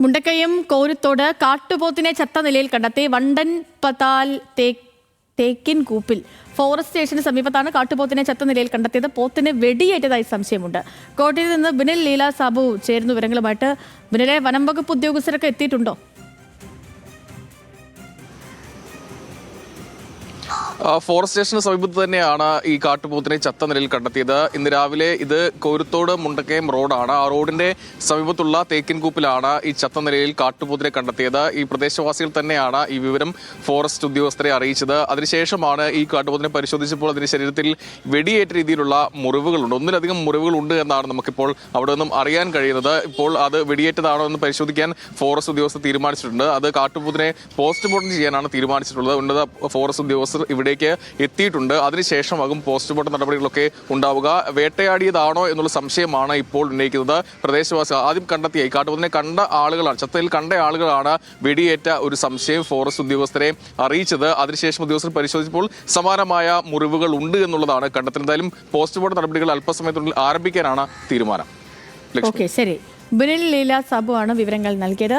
മുണ്ടക്കയം കോരുത്തോട് കാട്ടുപോത്തിനെ ചത്ത നിലയിൽ കണ്ടെത്തി വണ്ടൻ പതാൽ തേക്കിൻ കൂപ്പിൽ ഫോറസ്റ്റ് സ്റ്റേഷന് സമീപത്താണ് കാട്ടുപോത്തിനെ ചത്ത നിലയിൽ കണ്ടെത്തിയത്. പോത്തിന് വെടിയേറ്റതായി സംശയമുണ്ട്. കോട്ടയത്ത് നിന്ന് ബിനിൽ ലീല സാബു ചേരുന്ന വിവരങ്ങളുമായിട്ട്. ബിനിലെ, വനം വകുപ്പ് ഉദ്യോഗസ്ഥരൊക്കെ എത്തിയിട്ടുണ്ടോ? ഫോറസ്റ്റ് സ്റ്റേഷന് സമീപത്ത് തന്നെയാണ് ഈ കാട്ടുപോത്തിനെ ചത്ത നിലയിൽ കണ്ടെത്തിയത്. ഇന്ന് രാവിലെ ഇത് കോരുത്തോട് മുണ്ടക്കയം റോഡാണ്. ആ റോഡിന്റെ സമീപത്തുള്ള തേക്കിൻകൂപ്പിലാണ് ഈ ചത്ത നിലയിൽ കാട്ടുപോത്തിനെ കണ്ടെത്തിയത്. ഈ പ്രദേശവാസികൾ തന്നെയാണ് ഈ വിവരം ഫോറസ്റ്റ് ഉദ്യോഗസ്ഥരെ അറിയിച്ചത്. അതിനുശേഷമാണ് ഈ കാട്ടുപോത്തിനെ പരിശോധിച്ചപ്പോൾ അതിന്റെ ശരീരത്തിൽ വെടിയേറ്റ രീതിയിലുള്ള മുറിവുകളുണ്ട്. ഒന്നിലധികം മുറിവുകളുണ്ട് എന്നാണ് നമുക്കിപ്പോൾ അവിടെ നിന്നും അറിയാൻ കഴിയുന്നത്. ഇപ്പോൾ അത് വെടിയേറ്റതാണോ എന്ന് പരിശോധിക്കാൻ ഫോറസ്റ്റ് ഉദ്യോഗസ്ഥർ തീരുമാനിച്ചിട്ടുണ്ട്. അത് കാട്ടുപോത്തിനെ പോസ്റ്റ്മോർട്ടം ചെയ്യാനാണ് തീരുമാനിച്ചിട്ടുള്ളത്. ഉന്നത ഫോറസ്റ്റ് ഉദ്യോഗസ്ഥർ ഇവിടേക്ക് എത്തിയിട്ടുണ്ട്. അതിനുശേഷമാകും പോസ്റ്റ്മോർട്ടം നടപടികളൊക്കെ ഉണ്ടാവുക. വേട്ടയാടിയതാണോ എന്നുള്ള സംശയമാണ് ഇപ്പോൾ ഉന്നയിക്കുന്നത് പ്രദേശവാസികൾ. ആദ്യം കണ്ടെത്തിയ ഈ കാട്ടുപോത്തിനെ കണ്ട ആളുകളാണ്, ചത്തയിൽ കണ്ട ആളുകളാണ് വെടിയേറ്റ ഒരു സംശയം ഫോറസ്റ്റ് ഉദ്യോഗസ്ഥരെ അറിയിച്ചത്. അതിനുശേഷം ഉദ്യോഗസ്ഥർ പരിശോധിച്ചപ്പോൾ സമാനമായ മുറിവുകൾ ഉണ്ട് എന്നുള്ളതാണ് കണ്ടെത്തുന്നത്. എന്തായാലും പോസ്റ്റ്മോർട്ടം നടപടികൾ അല്പസമയത്തിനുള്ളിൽ ആരംഭിക്കാനാണ് തീരുമാനം. ശരി, ബിനിൽ ലീല സാബു ആണ് വിവരങ്ങൾ നൽകിയത്.